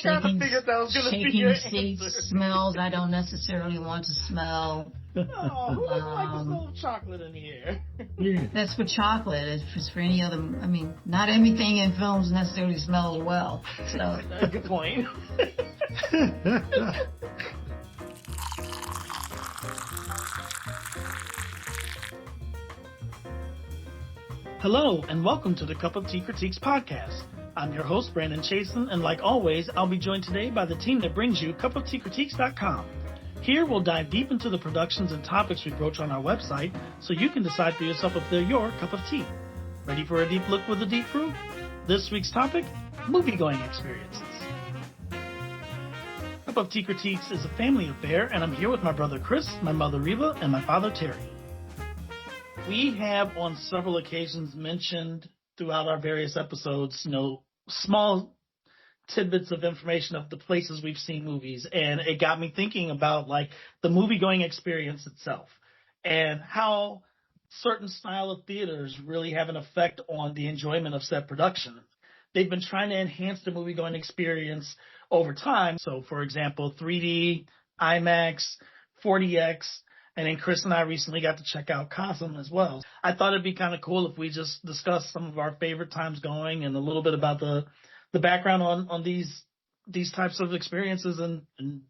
kind of figured that was going to be your seats, answer. Smells I don't necessarily want to smell. Oh, who doesn't like the smell of chocolate in the air? That's for chocolate. It's for any other. I mean, not everything in films necessarily smells well. So good point. Hello, and welcome to the Cup of Tea Critiques podcast. I'm your host, Brandon Chasen, and like always, I'll be joined today by the team that brings you cupofteacritiques.com. Here, we'll dive deep into the productions and topics we broach on our website, so you can decide for yourself if they're your cup of tea. Ready for a deep look with a deep brew? This week's topic, movie-going experiences. Cup of Tea Critiques is a family affair, and I'm here with my brother Chris, my mother Reva, and my father Terry. We have on several occasions mentioned throughout our various episodes, small tidbits of information of the places we've seen movies. And it got me thinking about the movie-going experience itself and how certain style of theaters really have an effect on the enjoyment of said production. They've been trying to enhance the movie-going experience over time. So, for example, 3D, IMAX, 4DX, and then Chris and I recently got to check out Cosm as well. I thought it'd be kind of cool if we just discussed some of our favorite times going and a little bit about the background on these types of experiences and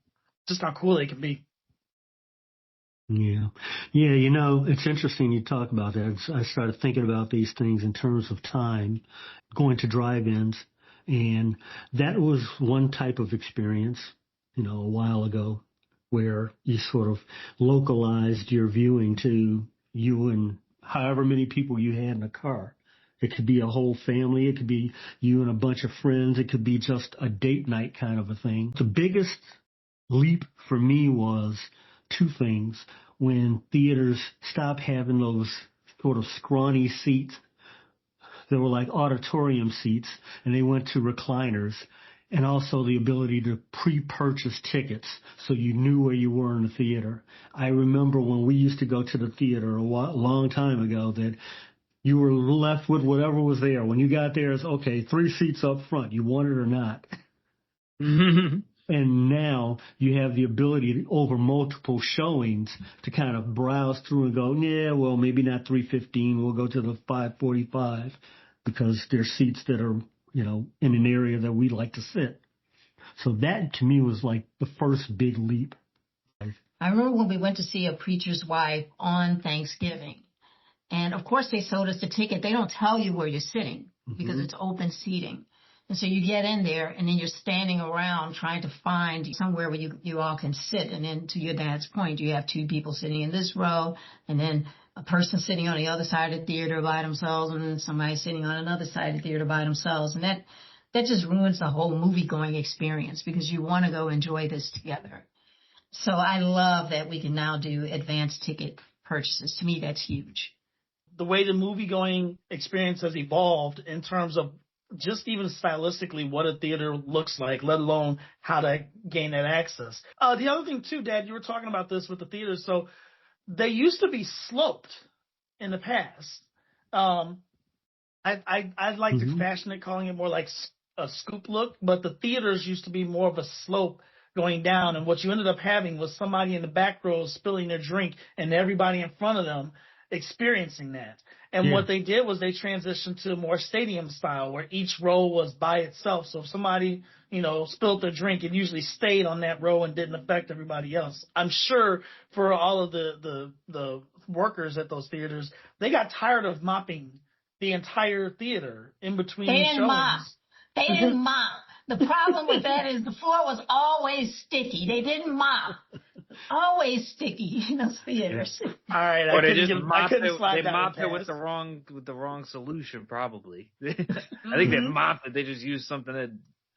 just how cool they can be. Yeah. It's interesting you talk about that. I started thinking about these things in terms of time, going to drive-ins, and that was one type of experience, a while ago, where you sort of localized your viewing to you and however many people you had in a car. It could be a whole family. It could be you and a bunch of friends. It could be just a date night kind of a thing. The biggest leap for me was two things. When theaters stopped having those sort of scrawny seats that were like auditorium seats, and they went to recliners, and also the ability to pre-purchase tickets so you knew where you were in the theater. I remember when we used to go to the theater a long time ago that you were left with whatever was there. When you got there, it's okay, 3 seats up front. You want it or not. And now you have the ability to, over multiple showings, to kind of browse through and go, yeah, well, maybe not 315. We'll go to the 545 because there's seats that are, in an area that we like to sit. So that to me was like the first big leap. I remember when we went to see A Preacher's Wife on Thanksgiving. And of course they sold us the ticket. They don't tell you where you're sitting because it's open seating. And so you get in there and then you're standing around trying to find somewhere where you all can sit. And then to your dad's point, you have 2 people sitting in this row and then a person sitting on the other side of the theater by themselves and then somebody sitting on another side of the theater by themselves. And that just ruins the whole movie-going experience because you want to go enjoy this together. So I love that we can now do advanced ticket purchases. To me, that's huge. The way the movie-going experience has evolved in terms of just even stylistically what a theater looks like, let alone how to gain that access. The other thing, too, Dad, you were talking about this with the theaters. So they used to be sloped in the past. I'd like to fashion it, calling it more like a scoop look, but the theaters used to be more of a slope going down, and what you ended up having was somebody in the back row spilling their drink and everybody in front of them experiencing that. And what they did was they transitioned to more stadium style where each row was by itself. So if somebody, spilled their drink, it usually stayed on that row and didn't affect everybody else. I'm sure for all of the workers at those theaters, they got tired of mopping the entire theater in between showings. They didn't mop. The problem with that is the floor was always sticky. They didn't mop. Always sticky in those theaters. All right, or they mopped it with the wrong solution, probably. I think they mopped it. They just used something that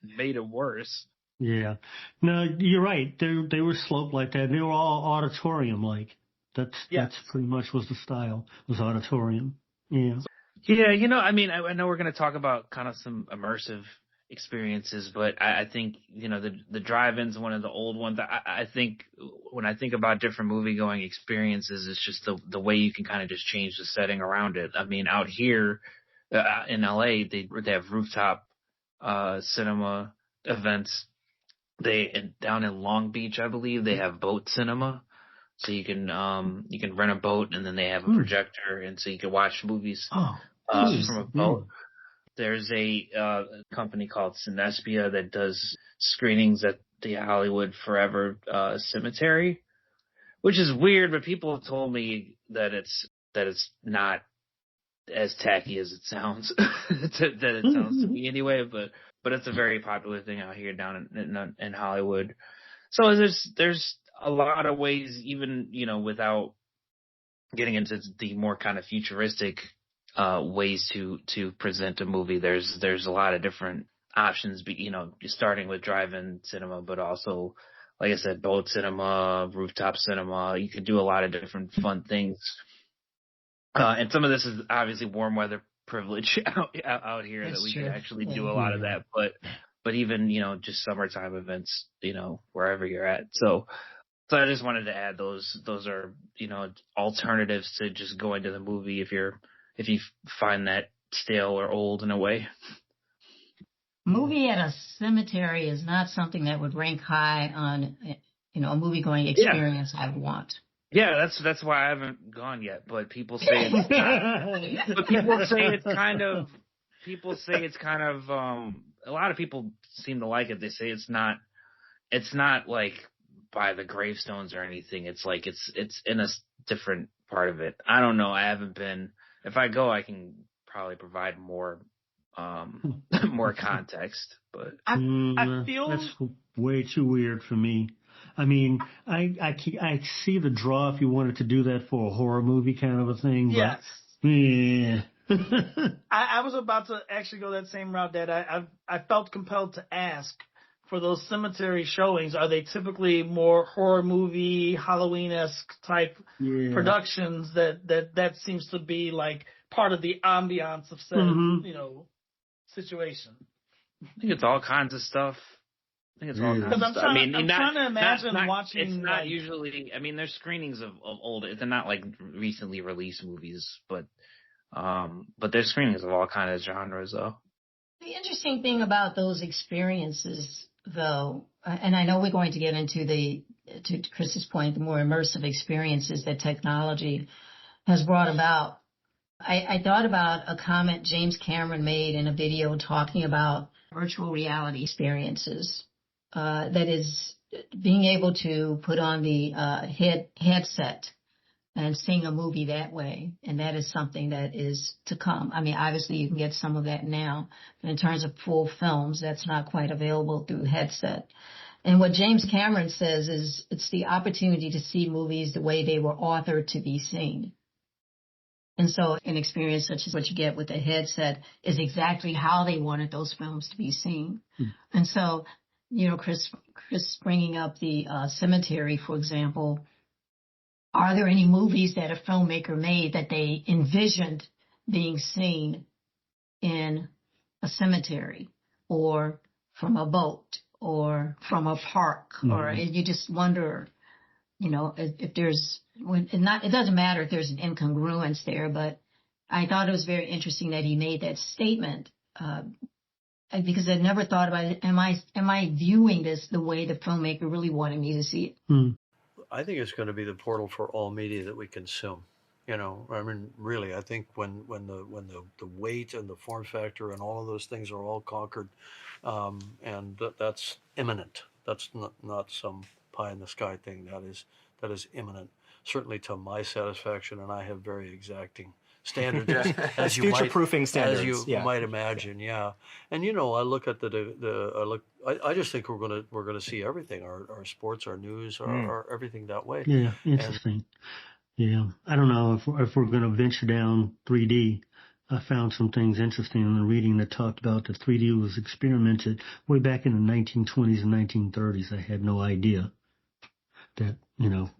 made it worse. Yeah. No, you're right. They were sloped like that. They were all auditorium-like. That's pretty much was the style, was auditorium. Yeah. Yeah, I know we're going to talk about kind of some immersive experiences, but I think, the drive-in's one of the old ones. I think when I think about different movie-going experiences, it's just the way you can kind of just change the setting around it. I mean, out here in LA, they have rooftop cinema events down in Long Beach, I believe, they have boat cinema. So you can rent a boat, and then they have a projector, and so you can watch movies from a boat. There's a company called Cinespia that does screenings at the Hollywood Forever Cemetery, which is weird, but people have told me that it's not as tacky as it sounds. that it sounds to me anyway, but it's a very popular thing out here down in Hollywood. So there's a lot of ways, even, without getting into the more kind of futuristic ways to present a movie. There's a lot of different options, starting with drive-in cinema, but also, like I said, boat cinema, rooftop cinema. You can do a lot of different fun things. And some of this is obviously warm weather privilege out here. That's that we true. Can actually do a lot of that. But even, just summertime events, wherever you're at. So I just wanted to add those are, alternatives to just going to the movie if you find that stale or old in a way. Movie at a cemetery is not something that would rank high on, a movie-going experience I would want. Yeah, that's why I haven't gone yet. But people say it's not. But people say it's kind of. People say it's kind of. A lot of people seem to like it. They say it's not. It's not like by the gravestones or anything. It's like it's in a different part of it. I don't know. I haven't been. If I go, I can probably provide more more context. But I feel that's way too weird for me. I mean, I see the draw if you wanted to do that for a horror movie kind of a thing. Yes. But, yeah. I was about to actually go that same route, Dad. I felt compelled to ask, for those cemetery showings, are they typically more horror movie, Halloween-esque type productions that seems to be like part of the ambiance of said, situation? I think it's all kinds of stuff. I think it's all kinds of stuff. I'm trying to imagine watching. It's not usually. I mean, there's screenings of old. They're not like recently released movies, but there's screenings of all kinds of genres, though. The interesting thing about those experiences, though, and I know we're going to get into to Chris's point, the more immersive experiences that technology has brought about. I thought about a comment James Cameron made in a video talking about virtual reality experiences. That is being able to put on the headset and sing a movie that way. And that is something that is to come. I mean, obviously you can get some of that now, but in terms of full films, that's not quite available through headset. And what James Cameron says is it's the opportunity to see movies the way they were authored to be seen. And so an experience such as what you get with the headset is exactly how they wanted those films to be seen. And so, Chris bringing up the cemetery, for example, are there any movies that a filmmaker made that they envisioned being seen in a cemetery or from a boat or from a park? Or you just wonder, if there's, it doesn't matter if there's an incongruence there, but I thought it was very interesting that he made that statement, because I'd never thought about it. Am I viewing this the way the filmmaker really wanted me to see it? I think it's going to be the portal for all media that we consume. I mean, really, I think when the weight and the form factor and all of those things are all conquered, and that's imminent. That's not some pie in the sky thing. That is imminent. Certainly to my satisfaction, and I have very exacting standards, as you future-proofing standards, as you might imagine, yeah. And I look at I just think we're gonna see everything, our sports, our news, our everything that way. Yeah, interesting. Yeah, I don't know if we're going to venture down 3D. I found some things interesting in the reading that talked about that 3D was experimented way back in the 1920s and 1930s. I had no idea that,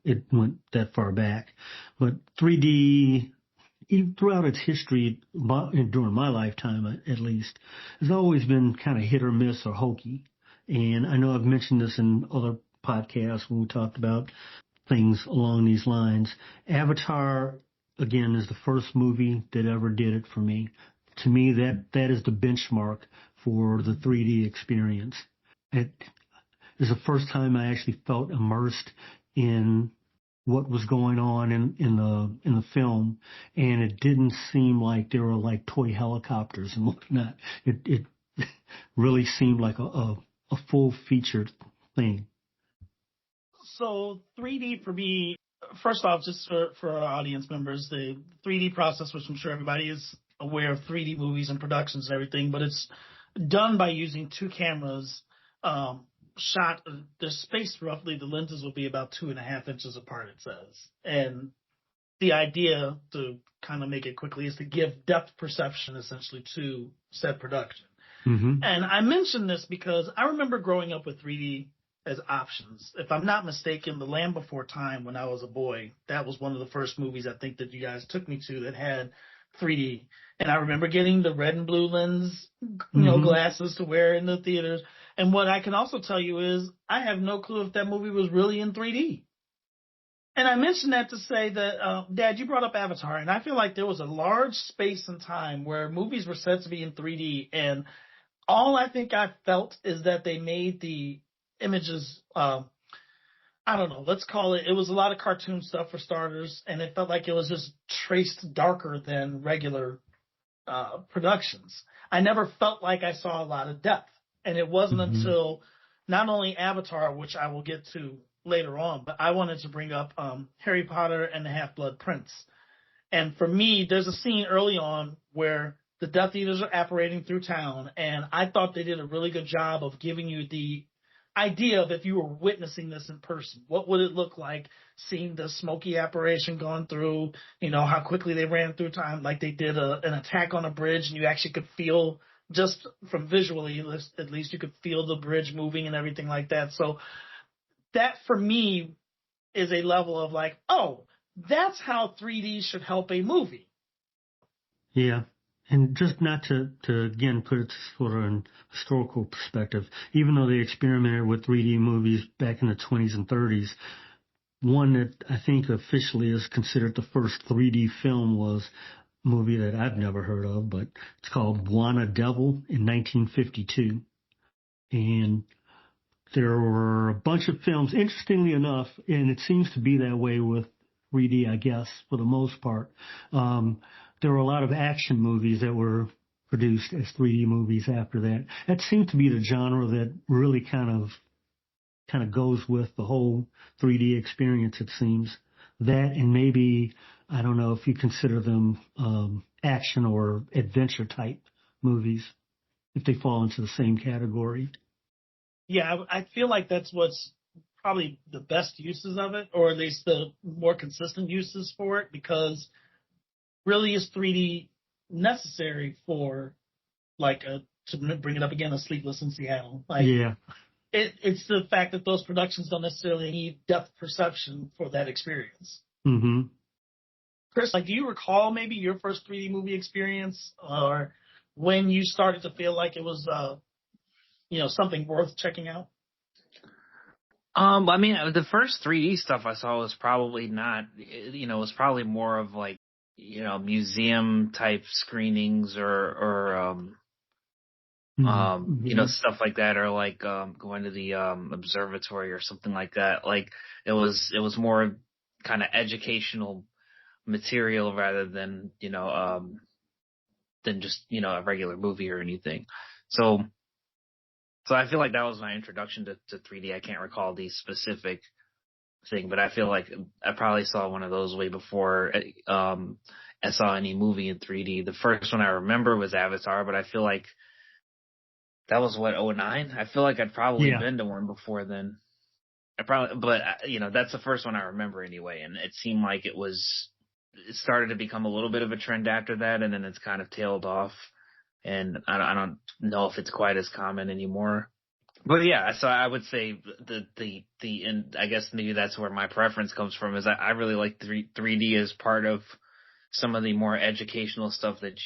it went that far back. But 3D, throughout its history, during my lifetime at least, has always been kind of hit or miss or hokey. And I know I've mentioned this in other podcasts when we talked about things along these lines. Avatar, again, is the first movie that ever did it for me. To me, that is the benchmark for the 3D experience. is the first time I actually felt immersed in what was going on in the film, and it didn't seem like there were like toy helicopters and whatnot. It really seemed like a full featured thing. So 3D for me, first off, just for our audience members, the 3D process, which I'm sure everybody is aware of 3D movies and productions and everything, but it's done by using two cameras, shot, they're spaced roughly, the lenses will be about 2.5 inches apart, it says. And the idea, to kind of make it quickly, is to give depth perception essentially to said production. Mm-hmm. And I mention this because I remember growing up with 3D as options. If I'm not mistaken, The Land Before Time, when I was a boy, that was one of the first movies I think that you guys took me to that had 3D. And I remember getting the red and blue lens, glasses to wear in the theaters. And what I can also tell you is I have no clue if that movie was really in 3D. And I mentioned that to say that, Dad, you brought up Avatar, and I feel like there was a large space and time where movies were said to be in 3D, and all I think I felt is that they made the images, I don't know, let's call it was a lot of cartoon stuff for starters, and it felt like it was just traced darker than regular productions. I never felt like I saw a lot of depth. And it wasn't until not only Avatar, which I will get to later on, but I wanted to bring up Harry Potter and the Half-Blood Prince. And for me, there's a scene early on where the Death Eaters are apparating through town, and I thought they did a really good job of giving you the idea of if you were witnessing this in person, what would it look like seeing the smoky apparition going through, how quickly they ran through time, like they did an attack on a bridge, and you actually could feel, just from visually, at least you could feel the bridge moving and everything like that. So that for me is a level of like, oh, that's how 3D should help a movie. Yeah. And just not to again put it sort of in historical perspective, even though they experimented with 3D movies back in the 20s and 30s, one that I think officially is considered the first 3D film was a movie that I've never heard of, but it's called Buona Devil in 1952. And there were a bunch of films, interestingly enough, and it seems to be that way with 3D, I guess, for the most part. There were a lot of action movies that were produced as 3D movies after that. That seemed to be the genre that really kind of goes with the whole 3D experience, it seems. That and maybe, I don't know if you consider them action or adventure type movies, if they fall into the same category. Yeah, I feel like that's what's probably the best uses of it, or at least the more consistent uses for it, because really is 3D necessary for, to bring it up again, a Sleepless in Seattle. Yeah. It's the fact that those productions don't necessarily need depth perception for that experience. Mm-hmm. Chris, do you recall maybe your first 3D movie experience, or when you started to feel like it was, something worth checking out? I mean, the first 3D stuff I saw was probably not, it was probably more of like, museum type screenings or stuff like that, or like, going to the, observatory or something like that. Like it was more kind of educational material rather than, than just, a regular movie or anything. So I feel like that was my introduction to 3D. I can't recall the specific thing, but I feel like I probably saw one of those way before I saw any movie in 3D. The first one I remember was Avatar, but I feel like that was 2009? I feel like I'd probably been to one before then. But that's the first one I remember anyway, and it seemed like it started to become a little bit of a trend after that, and then it's kind of tailed off. And I don't know if it's quite as common anymore. But yeah, so I would say and I guess maybe that's where my preference comes from, is I really like 3D as part of some of the more educational stuff that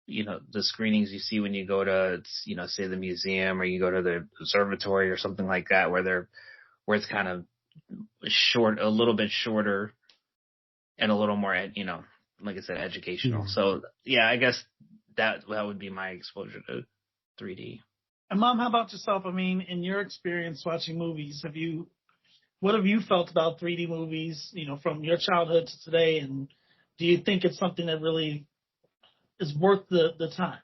the screenings you see when you go to, say the museum, or you go to the observatory or something like that, where it's kind of short, a little bit shorter and a little more, like I said, educational. So yeah, I guess that would be my exposure to 3D. And Mom, how about yourself? I mean, in your experience watching movies, what have you felt about 3D movies, from your childhood to today? And do you think it's something that really is worth the time?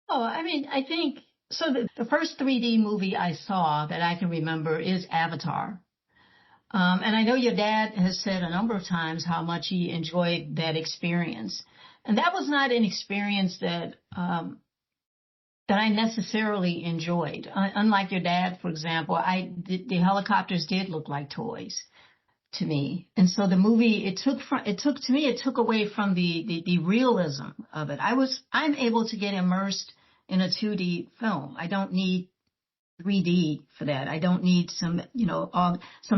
Oh, I mean, I think so. The first 3D movie I saw that I can remember is Avatar. And I know your dad has said a number of times how much he enjoyed that experience. And that was not an experience that I necessarily enjoyed. Unlike your dad, for example, the helicopters did look like toys to me. And so the movie, it took away from the realism of it. I'm able to get immersed in a 2D film. I don't need 3D for that. I don't need some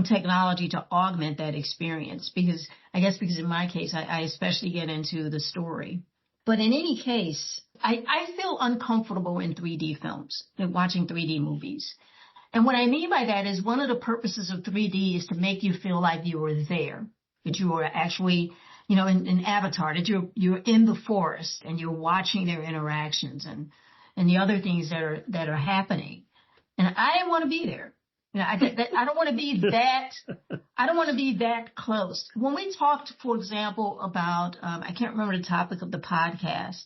technology to augment that experience because in my case, I especially get into the story. But in any case, I feel uncomfortable in 3D films, watching 3D movies. And what I mean by that is one of the purposes of 3D is to make you feel like you were there, that you were actually, in Avatar, that you're in the forest and you're watching their interactions and the other things that are happening. And I didn't want to be there. I don't want to be that. I don't want to be that close. When we talked, for example, about I can't remember the topic of the podcast.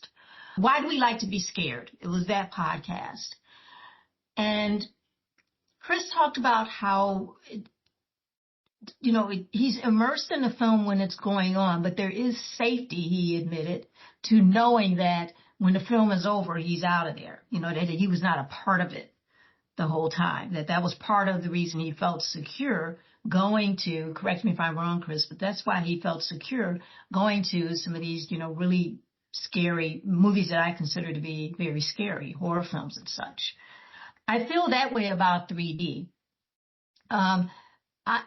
Why do we like to be scared? It was that podcast, and Chris talked about how he's immersed in the film when it's going on, but there is safety, he admitted, to knowing that when the film is over, he's out of there. That he was not a part of it the whole time, that was part of the reason he felt secure going to, correct me if I'm wrong, Chris, but that's why he felt secure going to some of these, really scary movies that I consider to be very scary, horror films and such. I feel that way about 3D.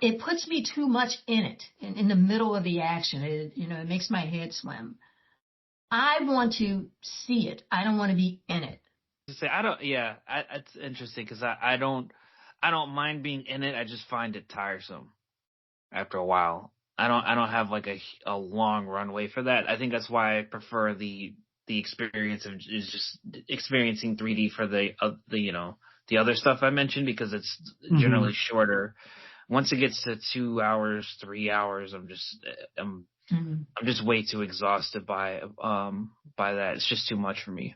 It puts me too much in it, in the middle of the action. It makes my head swim. I want to see it. I don't want to be in it. To say it's interesting because I don't mind being in it. I just find it tiresome after a while. I don't have like a long runway for that. I think that's why I prefer the experience of just experiencing 3D for the other stuff I mentioned, because it's generally shorter. Once it gets to 2 hours, 3 hours, I'm just way too exhausted by that. It's just too much for me.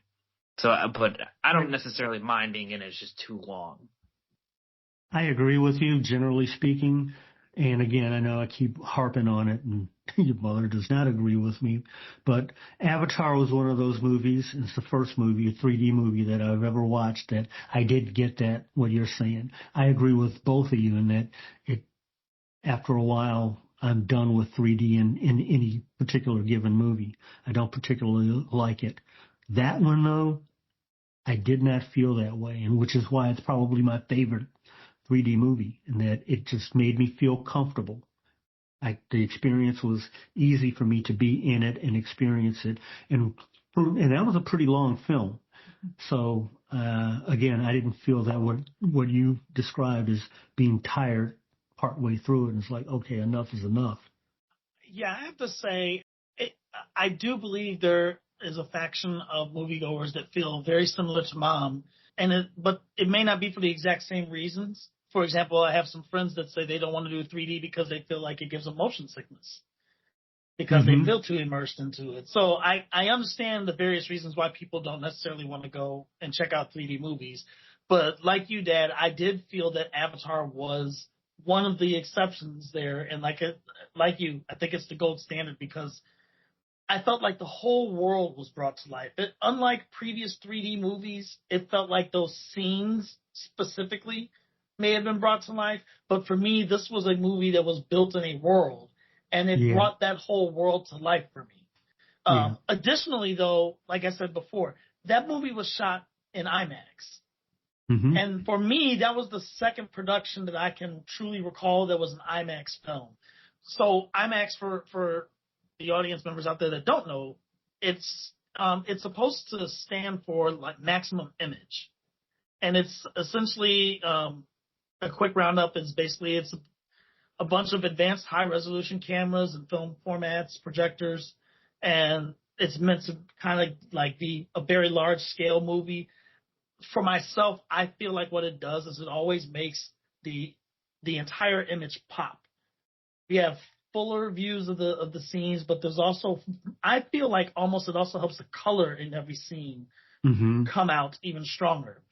So, but I don't necessarily mind being in it. It's just too long. I agree with you, generally speaking. And again, I know I keep harping on it, and your mother does not agree with me. But Avatar was one of those movies. It's the first movie, a 3D movie that I've ever watched that I did get that, what you're saying. I agree with both of you in that after a while, I'm done with 3D in any particular given movie. I don't particularly like it. That one, though, I did not feel that way, and which is why it's probably my favorite 3D movie, in that it just made me feel comfortable. The experience was easy for me to be in it and experience it, and that was a pretty long film. So again, I didn't feel that what you described as being tired partway through it, and it's like, okay, enough is enough. Yeah, I have to say, I do believe there is a faction of moviegoers that feel very similar to Mom, but it may not be for the exact same reasons. For example, I have some friends that say they don't want to do 3D because they feel like it gives them motion sickness, because they feel too immersed into it. So I understand the various reasons why people don't necessarily want to go and check out 3D movies. But like you, Dad, I did feel that Avatar was one of the exceptions there. And like you, I think it's the gold standard, because I felt like the whole world was brought to life. Unlike previous 3D movies, it felt like those scenes specifically may have been brought to life. But for me, this was a movie that was built in a world, and it brought that whole world to life for me. Additionally, though, like I said before, that movie was shot in IMAX. And for me, that was the second production that I can truly recall that was an IMAX film. So IMAX, for the audience members out there that don't know, it's supposed to stand for like maximum image, and it's essentially a quick roundup is basically it's a bunch of advanced high resolution cameras and film formats, projectors, and it's meant to kind of like be a very large scale movie. for myself, I feel like what it does is it always makes the entire image pop. We have fuller views of the scenes, but there's also, I feel like almost it also helps the color in every scene come out even stronger.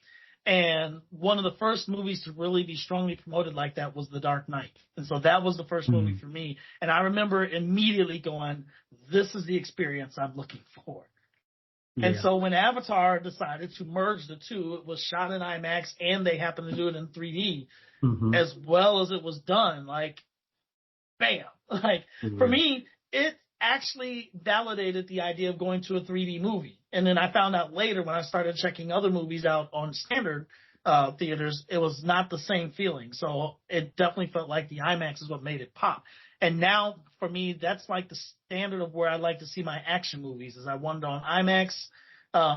And one of the first movies to really be strongly promoted like that was The Dark Knight. And so that was the first movie for me. And I remember immediately going, this is the experience I'm looking for. Yeah. And so when Avatar decided to merge the two, it was shot in IMAX and they happened to do it in 3D as well as it was done. Like, bam. Like, for me, it actually validated the idea of going to a 3D movie. And then I found out later when I started checking other movies out on standard theaters, it was not the same feeling. So it definitely felt like the IMAX is what made it pop. And now, for me, that's like the standard of where I like to see my action movies, is I want it on IMAX.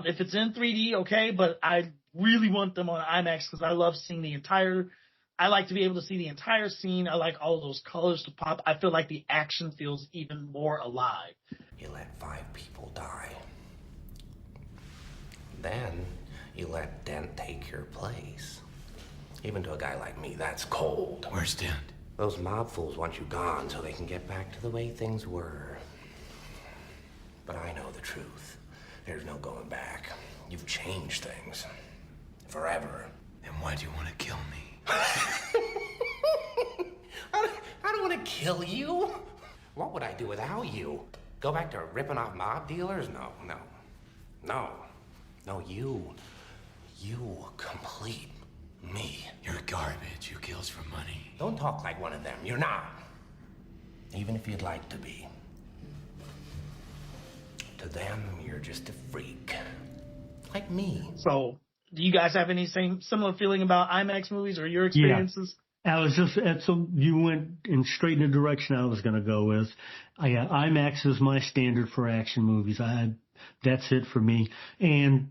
If it's in 3D, okay, but I really want them on IMAX because I love seeing I like to be able to see the entire scene. I like all of those colors to pop. I feel like the action feels even more alive. You let 5 people die. Then you let Dent take your place. Even to a guy like me, that's cold. Where's Dent? Those mob fools want you gone so they can get back to the way things were. But I know the truth. There's no going back. You've changed things. Forever. Then why do you want to kill me? I don't want to kill you. What would I do without you? Go back to ripping off mob dealers? No, you complete me. You're garbage. Who kills for money? Don't talk like one of them. You're not. Even if you'd like to be. To them, you're just a freak. Like me. So, do you guys have any similar feeling about IMAX movies or your experiences? Yeah. I was just you went in straight in the direction I was going to go with. IMAX is my standard for action movies. That's it for me. And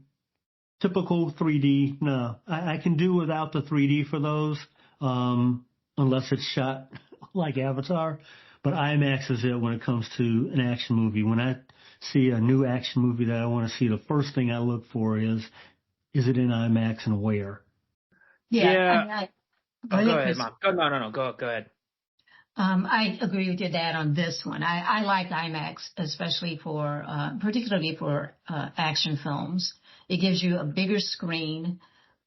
typical 3D, no, I can do without the 3D for those, unless it's shot like Avatar. But IMAX is it when it comes to an action movie. When I see a new action movie that I want to see, the first thing I look for is it in IMAX and where? Yeah. Go ahead, Mom. No. Go ahead. I agree with your dad on this one. I like IMAX, especially particularly for action films. It gives you a bigger screen.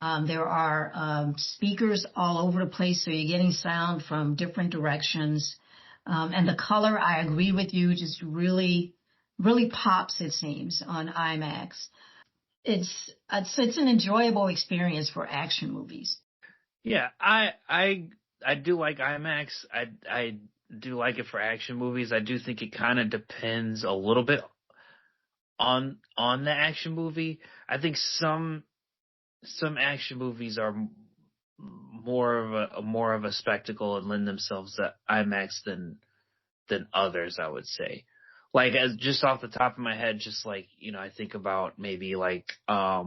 There are speakers all over the place, so you're getting sound from different directions. And the color, I agree with you, just really, really pops, it seems, on IMAX. It's an enjoyable experience for action movies. Yeah, I do like IMAX. I do like it for action movies. I do think it kind of depends a little bit on the action movie. I think some action movies are more of a spectacle and lend themselves to IMAX than others, I would say. Like, as just off the top of my head, just like, I think about maybe like a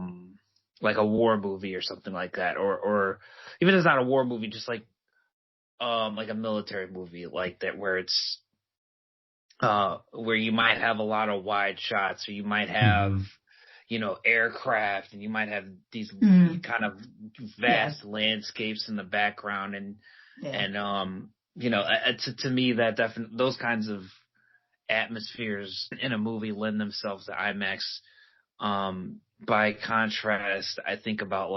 war movie or something like that, or even if it's not a war movie, just like a military movie like that, where it's where you might have a lot of wide shots, or you might have aircraft, and you might have these kind of vast landscapes in the background, and to me, that definitely, those kinds of atmospheres in a movie lend themselves to IMAX. By contrast, I think about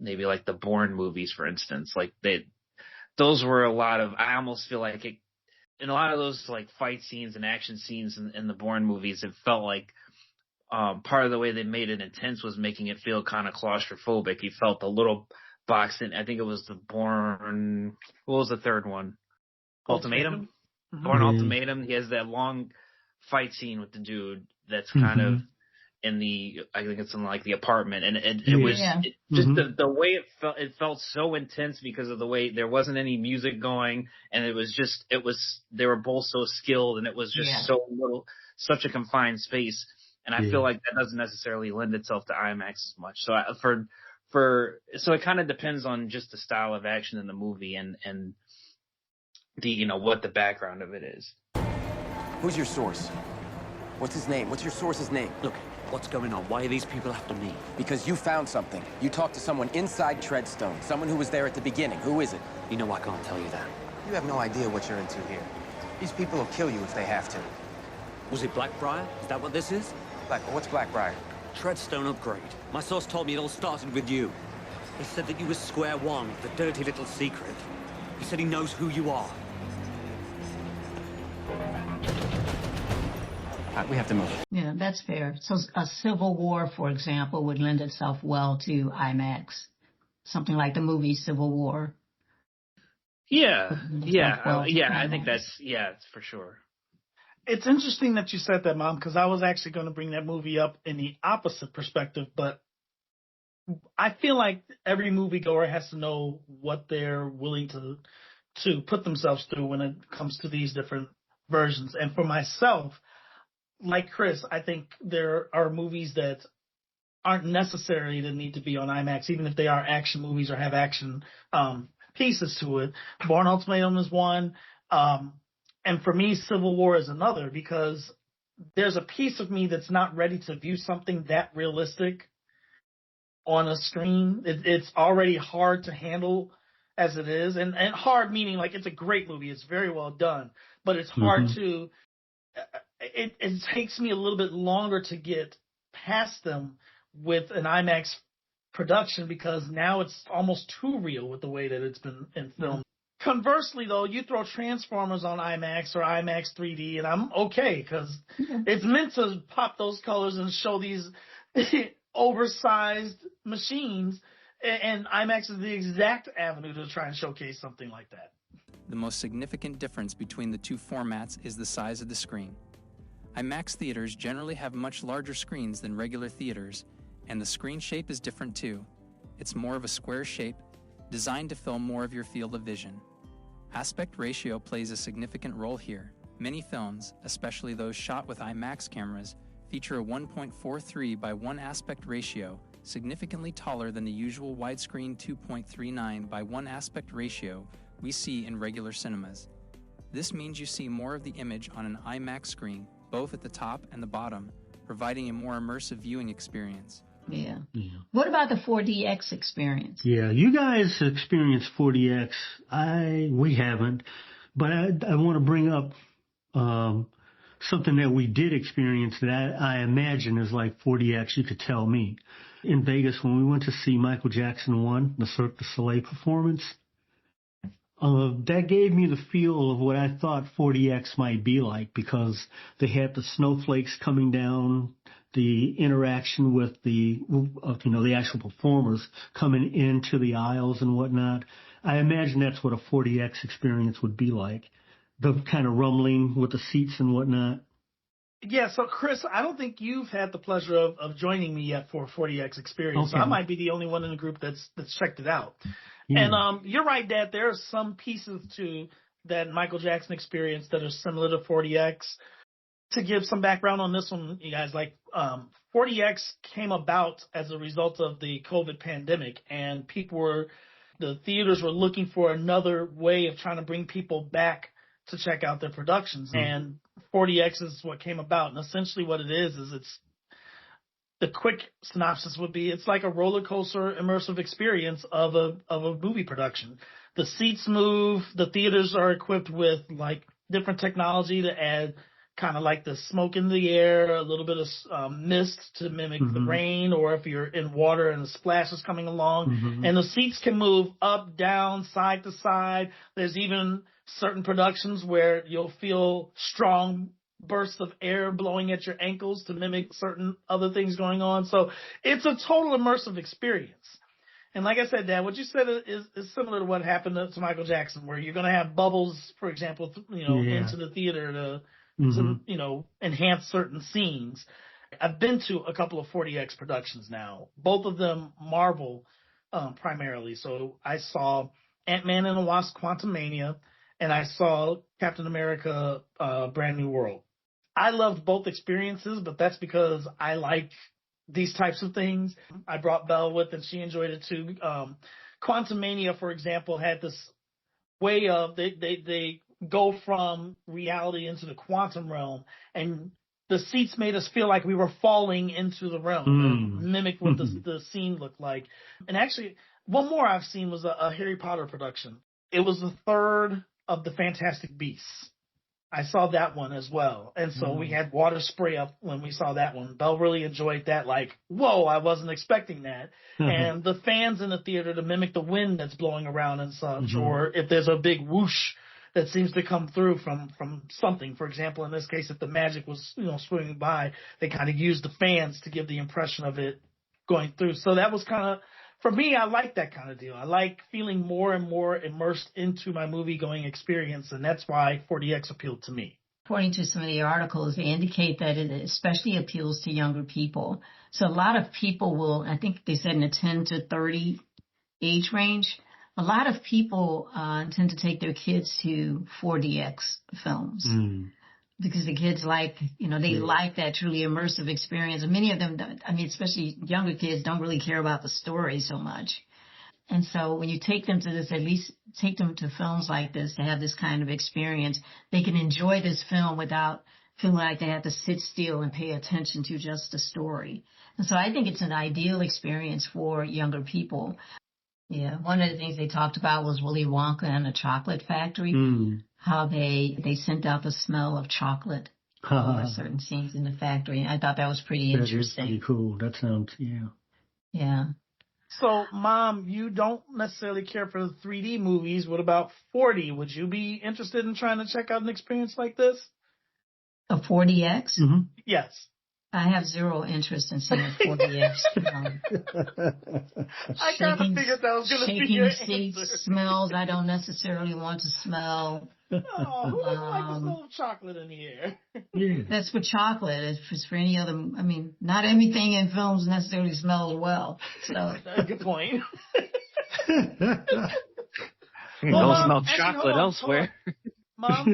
maybe the Bourne movies, for instance. Those were I almost feel like in a lot of those fight scenes and action scenes in the Bourne movies, it felt like part of the way they made it intense was making it feel kind of claustrophobic. You felt a little boxed in. I think it was the Bourne. What was the third one? Ultimatum. Bourne Ultimatum. He has that long fight scene with the dude that's kind of in I think it's in the apartment, and it was just the way it felt so intense because of the way there wasn't any music going, and they were both so skilled, and it was just such a confined space, and I feel like that doesn't necessarily lend itself to IMAX as much. So so it kind of depends on just the style of action in the movie and the what the background of it is. Who's your source? What's his name? What's your source's name? Look, What's going on? Why are these people after me? Because you found something. You talked to someone inside Treadstone, someone who was there at the beginning. Who is it? You know I can't tell you that. You have no idea what you're into here. These people will kill you if they have to. Was it Blackbriar? Is that what this is? What's Blackbriar? Treadstone upgrade. My source told me it all started with you. He said that you were square one, the dirty little secret. He said he knows who you are. We have to move. Yeah, that's fair. So a Civil War, for example, would lend itself well to IMAX. Something like the movie Civil War. Yeah, Well, I think it's for sure. It's interesting that you said that, Mom, because I was actually going to bring that movie up in the opposite perspective, but I feel like every moviegoer has to know what they're willing to put themselves through when it comes to these different versions. And for myself, like Chris, I think there are movies that aren't necessary to need to be on IMAX, even if they are action movies or have action pieces to it. Bourne Ultimatum is one. And for me, Civil War is another, because there's a piece of me that's not ready to view something that realistic on a screen. It's already hard to handle as it is. And hard meaning like it's a great movie. It's very well done. But it's hard to... It takes me a little bit longer to get past them with an IMAX production, because now it's almost too real with the way that it's been in film. Conversely, though, you throw Transformers on IMAX or IMAX 3D, and I'm okay, because it's meant to pop those colors and show these oversized machines, and IMAX is the exact avenue to try and showcase something like that. The most significant difference between the two formats is the size of the screen. IMAX theaters generally have much larger screens than regular theaters, and the screen shape is different too. It's more of a square shape, designed to fill more of your field of vision. Aspect ratio plays a significant role here. Many films, especially those shot with IMAX cameras, feature a 1.43 by 1 aspect ratio, significantly taller than the usual widescreen 2.39 by 1 aspect ratio we see in regular cinemas. This means you see more of the image on an IMAX screen, both at the top and the bottom, providing a more immersive viewing experience. Yeah. What about the 4DX experience? Yeah, you guys experienced 4DX. We haven't, but I want to bring up something that we did experience that I imagine is like 4DX. You could tell me. In Vegas, when we went to see Michael Jackson 1, the Cirque du Soleil performance, that gave me the feel of what I thought 4DX might be like, because they had the snowflakes coming down, the interaction with the actual performers coming into the aisles and whatnot. I imagine that's what a 4DX experience would be like. The kind of rumbling with the seats and whatnot. Yeah, so Chris, I don't think you've had the pleasure of joining me yet for a 4DX experience. Okay. So I might be the only one in the group that's checked it out. Yeah. And you're right, Dad. There are some pieces to that Michael Jackson experience that are similar to 4DX. To give some background on this one, you guys, 4DX came about as a result of the COVID pandemic, and the theaters were looking for another way of trying to bring people back to check out their productions. And 4DX is what came about. And essentially what it is it's the quick synopsis would be, it's like a roller coaster immersive experience of a movie production. The seats move, the theaters are equipped with different technology to add kind of like the smoke in the air, a little bit of mist to mimic the rain, or if you're in water and the splash is coming along. And the seats can move up, down, side to side. There's even certain productions where you'll feel strong bursts of air blowing at your ankles to mimic certain other things going on. So it's a total immersive experience. And like I said, Dad, what you said is similar to what happened to Michael Jackson, where you're going to have bubbles, for example, into the theater to enhance certain scenes. I've been to a couple of 4DX productions now, both of them Marvel primarily. So I saw Ant-Man and the Wasp: Quantumania, and I saw Captain America Brand New World. I loved both experiences, but that's because I like these types of things. I brought Belle with, and she enjoyed it too. Quantumania, for example, had this way of they go from reality into the quantum realm, and the seats made us feel like we were falling into the realm, or mimicked what the scene looked like. And actually, one more I've seen was a Harry Potter production. It was the third of the Fantastic Beasts. I saw that one as well. And so we had water spray up when we saw that one. Belle really enjoyed that. Like, whoa, I wasn't expecting that. And the fans in the theater to mimic the wind that's blowing around and such, or if there's a big whoosh that seems to come through from something. For example, in this case, if the magic was, swimming by, they kind of used the fans to give the impression of it going through. So that was kind of, for me, I like that kind of deal. I like feeling more and more immersed into my movie-going experience, and that's why 4DX appealed to me. According to some of the articles, they indicate that it especially appeals to younger people. So a lot of people will, I think they said in the 10 to 30 age range, a lot of people tend to take their kids to 4DX films because the kids like, they like that truly immersive experience. And many of them, especially younger kids, don't really care about the story so much. And so when you take them to this, at least take them to films like this to have this kind of experience, they can enjoy this film without feeling like they have to sit still and pay attention to just the story. And so I think it's an ideal experience for younger people. Yeah, one of the things they talked about was Willy Wonka and the Chocolate Factory, how they sent out the smell of chocolate over certain scenes in the factory. I thought that was pretty interesting. That is pretty cool. That sounds, Yeah. So, Mom, you don't necessarily care for the 3D movies. What about 4D? Would you be interested in trying to check out an experience like this? A 4DX? Yes. I have zero interest in seeing a 4DX. I kind of figured that was going to be your seats, answer. Smells I don't necessarily want to smell. Oh, who doesn't like the smell of chocolate in the air? That's for chocolate. If it's for any other, not everything in films necessarily smells well. So good point. Don't smell chocolate elsewhere. Mom,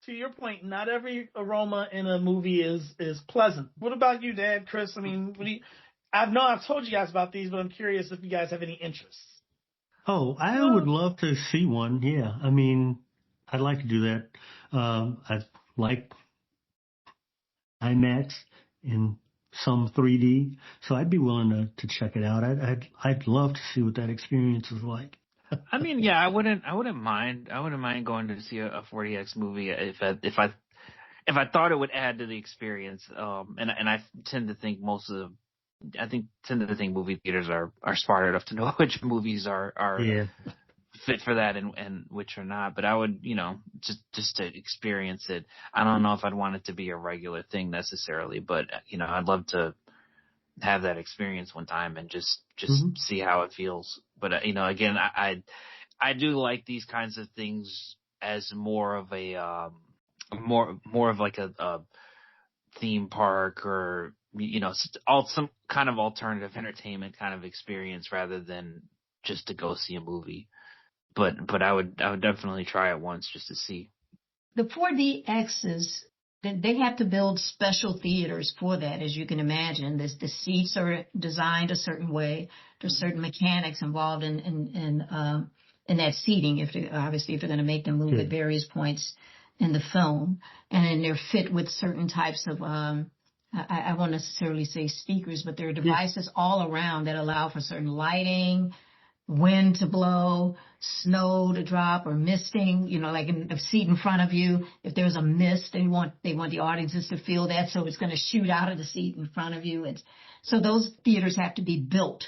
to your point, not every aroma in a movie is pleasant. What about you, Dad, Chris? I've told you guys about these, but I'm curious if you guys have any interests. Oh, I would love to see one. Yeah. I'd like to do that. I'd like IMAX in some 3D. So I'd be willing to check it out. I'd love to see what that experience is like. I wouldn't mind going to see a 4DX movie if I thought it would add to the experience. And I tend to think movie theaters are smart enough to know which movies are fit for that and which are not. But I would, just to experience it. I don't know if I'd want it to be a regular thing necessarily, but I'd love to have that experience one time and just see how it feels. But again, I do like these kinds of things as more of a more of like a theme park or some kind of alternative entertainment kind of experience rather than just to go see a movie. But I would definitely try it once just to see. The 4DXs, they have to build special theaters for that, as you can imagine. The seats are designed a certain way. There's certain mechanics involved in that seating. If they're going to make them move at various points in the film, and then they're fit with certain types of I won't necessarily say speakers, but there are devices all around that allow for certain lighting, wind to blow, snow to drop, or misting, like in a seat in front of you. If there's a mist, they want the audiences to feel that, so it's going to shoot out of the seat in front of you. So those theaters have to be built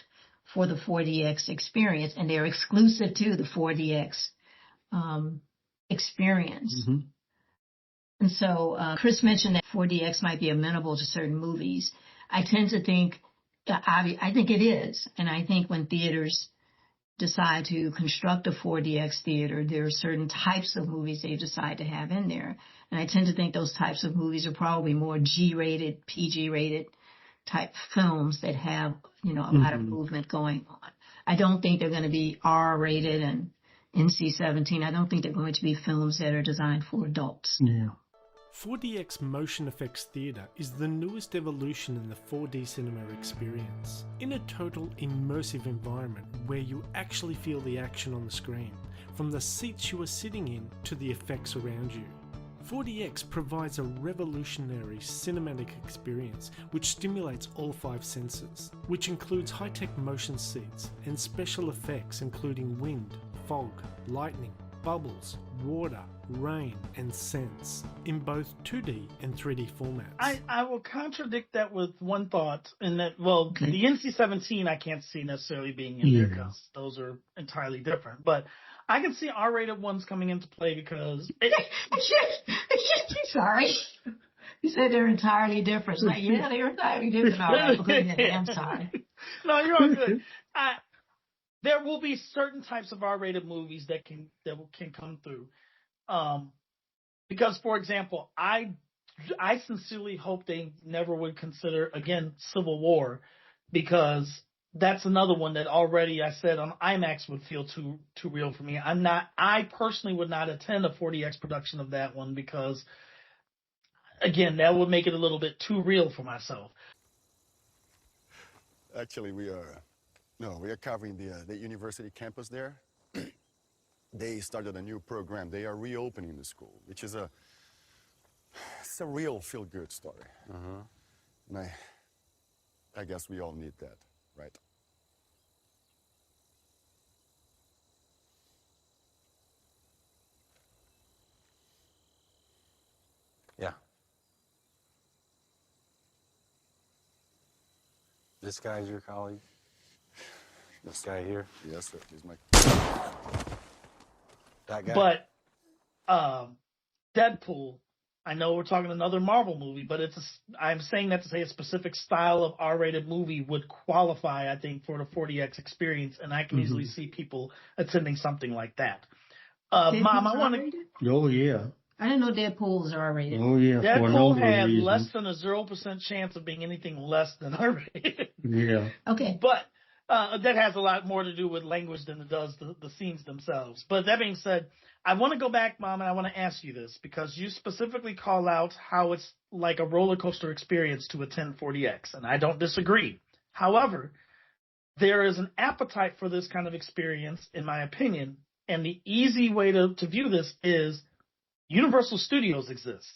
for the 4DX experience, and they're exclusive to the 4DX experience. And so Chris mentioned that 4DX might be amenable to certain movies. I tend to think, I think it is, and I think when theaters decide to construct a 4DX theater, there are certain types of movies they decide to have in there. And I tend to think those types of movies are probably more G-rated, PG-rated type films that have, a lot of movement going on. I don't think they're going to be R-rated and NC-17. I don't think they're going to be films that are designed for adults. Yeah. 4DX Motion Effects Theatre is the newest evolution in the 4D cinema experience, in a total immersive environment where you actually feel the action on the screen, from the seats you are sitting in to the effects around you. 4DX provides a revolutionary cinematic experience which stimulates all 5 senses, which includes high-tech motion seats and special effects including wind, fog, lightning, bubbles, water, rain, and scents in both 2D and 3D formats. I will contradict that with one thought, in that, well, the NC-17 I can't see necessarily being in there because those are entirely different. But I can see R-rated ones coming into play because... Sorry. You said they're entirely different. Like, yeah, they're entirely different. All right, I'm sorry. No, you're all good. There will be certain types of R-rated movies that can come through. Because, for example, I sincerely hope they never would consider, again, Civil War, because that's another one that already I said on IMAX would feel too real for me. I personally would not attend a 4DX production of that one because, again, that would make it a little bit too real for myself. Actually, we are covering the university campus there. They started a new program. They are reopening the school, which is it's a real feel-good story. And I guess we all need that, right? Yeah. This guy's your colleague? This guy here? Yes, sir. He's my... That guy? But Deadpool, I know we're talking another Marvel movie, but I'm saying that to say a specific style of R-rated movie would qualify, I think, for the 4DX experience, and I can easily see people attending something like that. Mom, I want to... Oh, yeah. I didn't know Deadpool was R-rated. Oh, yeah. Deadpool had less than a 0% chance of being anything less than R-rated. Yeah. Okay. But that has a lot more to do with language than it does the scenes themselves. But that being said, I want to go back, Mom, and I want to ask you this, because you specifically call out how it's like a roller coaster experience to attend 4DX, and I don't disagree. However, there is an appetite for this kind of experience, in my opinion, and the easy way to view this is Universal Studios exists.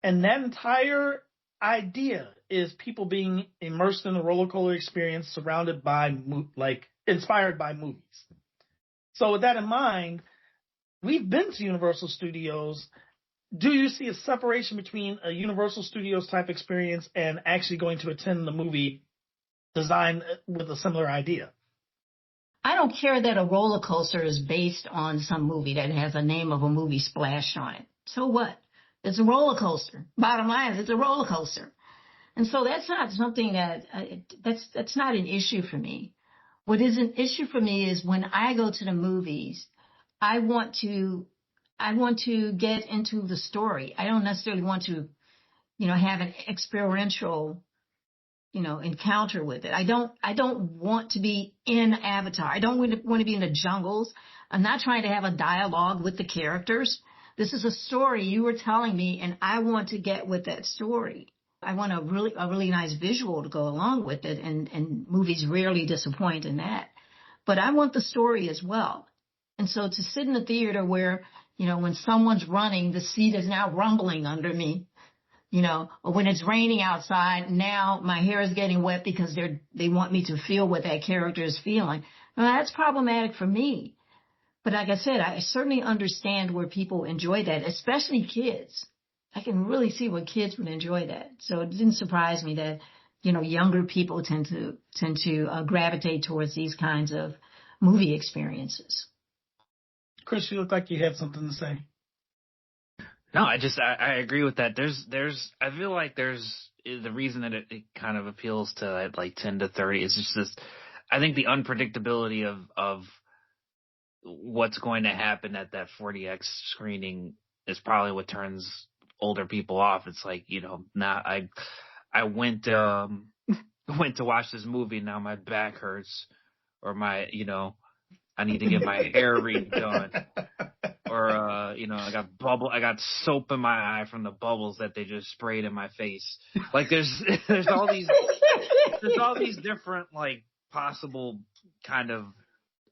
And that entire idea is people being immersed in a roller coaster experience surrounded by, inspired by movies. So with that in mind, we've been to Universal Studios. Do you see a separation between a Universal Studios type experience and actually going to attend the movie designed with a similar idea? I don't care that a roller coaster is based on some movie that has a name of a movie splashed on it. So what? It's a roller coaster. Bottom line is it's a roller coaster. And so that's not something that's not an issue for me. What is an issue for me is when I go to the movies, I want to get into the story. I don't necessarily want to, have an experiential, encounter with it. I don't want to be in Avatar. I don't want to be in the jungles. I'm not trying to have a dialogue with the characters. This is a story you were telling me, and I want to get with that story. I want a really nice visual to go along with it, and movies rarely disappoint in that. But I want the story as well. And so to sit in a theater where, when someone's running, the seat is now rumbling under me, or when it's raining outside, now my hair is getting wet because they want me to feel what that character is feeling. Now, that's problematic for me. But like I said, I certainly understand where people enjoy that, especially kids. I can really see where kids would enjoy that. So it didn't surprise me that, younger people tend to gravitate towards these kinds of movie experiences. Chris, you look like you had something to say. No, I agree with that. I feel like the reason that it kind of appeals to like 10 to 30 is just this, I think the unpredictability of what's going to happen at that 4DX screening is probably what turns older people off. It's like, I went to watch this movie, now my back hurts, or I need to get my hair redone. Or, I got soap in my eye from the bubbles that they just sprayed in my face. Like there's all these different like possible kind of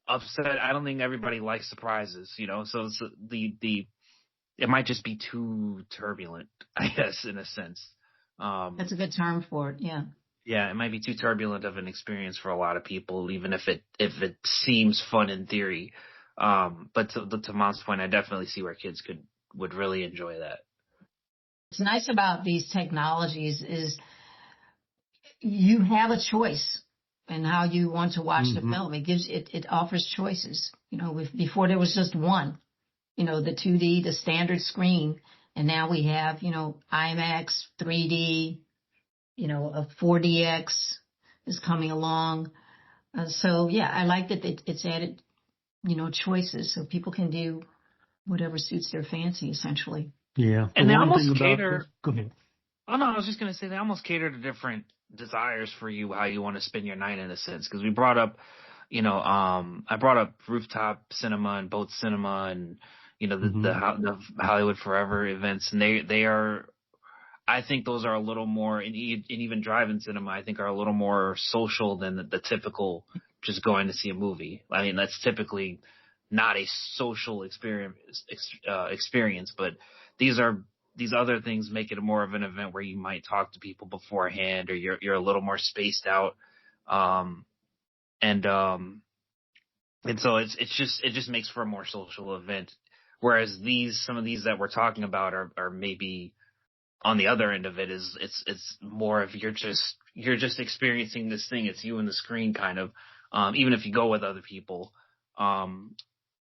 upset. I don't think everybody likes surprises, so it's it might just be too turbulent, I guess, in a sense. That's a good term for it. Yeah. Yeah, it might be too turbulent of an experience for a lot of people, even if it seems fun in theory. But to Mom's point, I definitely see where kids would really enjoy that. What's nice about these technologies is you have a choice in how you want to watch the film. It offers choices. Before there was just one, the 2D, the standard screen, and now we have, IMAX, 3D, a 4DX is coming along. So yeah, I like that it's added, choices so people can do whatever suits their fancy, essentially. Yeah. And they almost cater. Go ahead. Oh no, I was just gonna say they almost cater to different desires for you, how you want to spend your night in a sense. Because we brought up, I brought up rooftop cinema and boat cinema and the Hollywood Forever events, and they are. I think those are a little more, and even drive-in cinema, I think are a little more social than the typical just going to see a movie. I mean, that's typically not a social experience, but these other things make it more of an event where you might talk to people beforehand, or you're a little more spaced out, and so it just makes for a more social event. Whereas some of these that we're talking about are maybe on the other end of it is it's more of you're just experiencing this thing. It's you and the screen kind of. Even if you go with other people,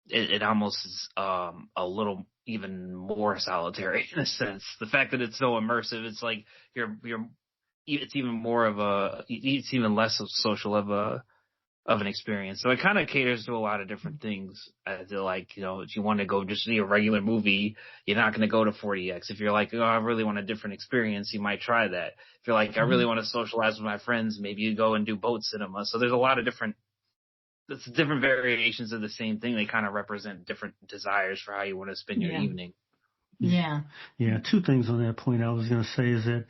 it almost is a little even more solitary in a sense. The fact that it's so immersive, it's like it's even less social of an experience. So it kind of caters to a lot of different things. If you want to go just see a regular movie, you're not going to go to 4DX. If you're like, oh, I really want a different experience, you might try that. If you're like, I really want to socialize with my friends, maybe you go and do boat cinema. So there's a lot of different variations of the same thing. They kind of represent different desires for how you want to spend your evening. Yeah. Yeah. Two things on that point I was going to say is that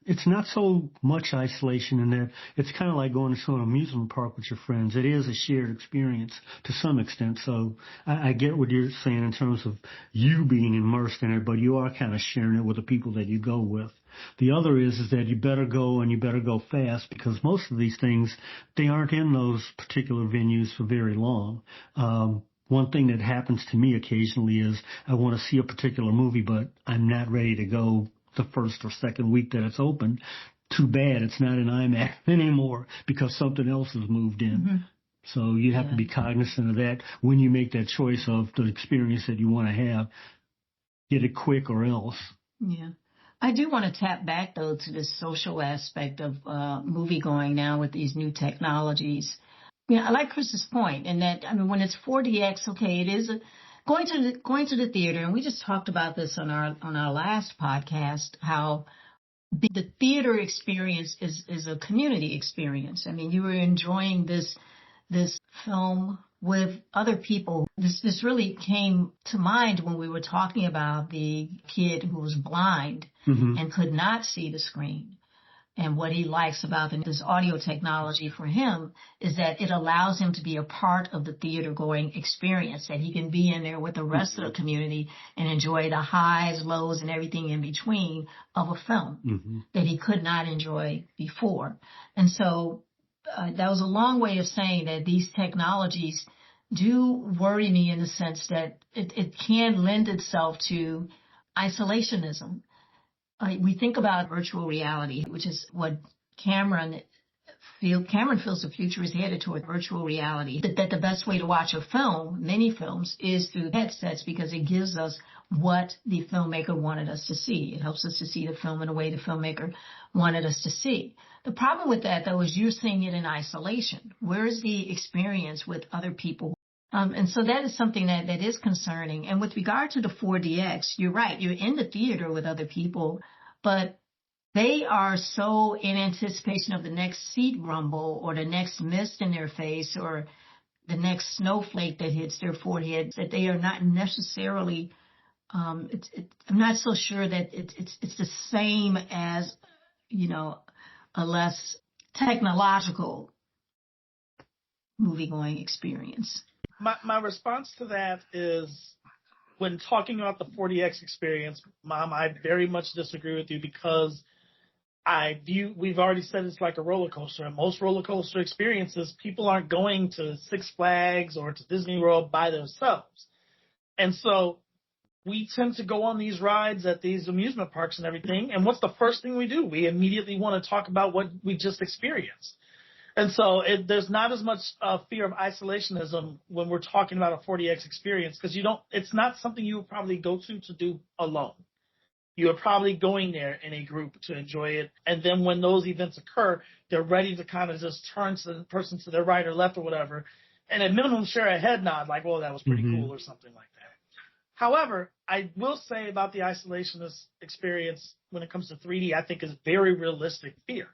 it's not so much isolation in that it's kind of like going to an amusement park with your friends. It is a shared experience to some extent. So I get what you're saying in terms of you being immersed in it, but you are kind of sharing it with the people that you go with. The other is that you better go and you better go fast, because most of these things, they aren't in those particular venues for very long. One thing that happens to me occasionally is I want to see a particular movie, but I'm not ready to go the first or second week that it's open. Too bad it's not in IMAX anymore because something else has moved in. So you have to be cognizant of that when you make that choice of the experience that you want to have. Get it quick or else. Yeah. I do want to tap back, though, to the social aspect of movie going now with these new technologies. I like Chris's point in that, when it's 4DX, okay, it is going to the theater, and we just talked about this on our last podcast, how the theater experience is a community experience. You were enjoying this film with other people. This really came to mind when we were talking about the kid who was blind and could not see the screen. And what he likes about this audio technology for him is that it allows him to be a part of the theater going experience, that he can be in there with the rest of the community and enjoy the highs, lows, and everything in between of a film that he could not enjoy before. And so that was a long way of saying that these technologies do worry me in the sense that it can lend itself to isolationism. We think about virtual reality, which is what Cameron feels the future is headed toward virtual reality. That the best way to watch a film, many films, is through headsets, because it gives us what the filmmaker wanted us to see. It helps us to see the film in a way the filmmaker wanted us to see. The problem with that, though, is you're seeing it in isolation. Where is the experience with other people? And so that is something that is concerning. And with regard to the 4DX, you're right. You're in the theater with other people, but they are so in anticipation of the next seat rumble or the next mist in their face or the next snowflake that hits their forehead that they are not necessarily, I'm not so sure that it's the same as, a less technological movie-going experience. My response to that is when talking about the 4DX experience, Mom, I very much disagree with you because we've already said it's like a roller coaster. And most roller coaster experiences, people aren't going to Six Flags or to Disney World by themselves. And so we tend to go on these rides at these amusement parks and everything. And what's the first thing we do? We immediately want to talk about what we just experienced. And so there's not as much fear of isolationism when we're talking about a 4DX experience because it's not something you would probably go to do alone. You are probably going there in a group to enjoy it. And then when those events occur, they're ready to kind of just turn to the person to their right or left or whatever. And at minimum, share a head nod like, well, that was pretty cool or something like that. However, I will say about the isolationist experience when it comes to 3D, I think is very realistic fear.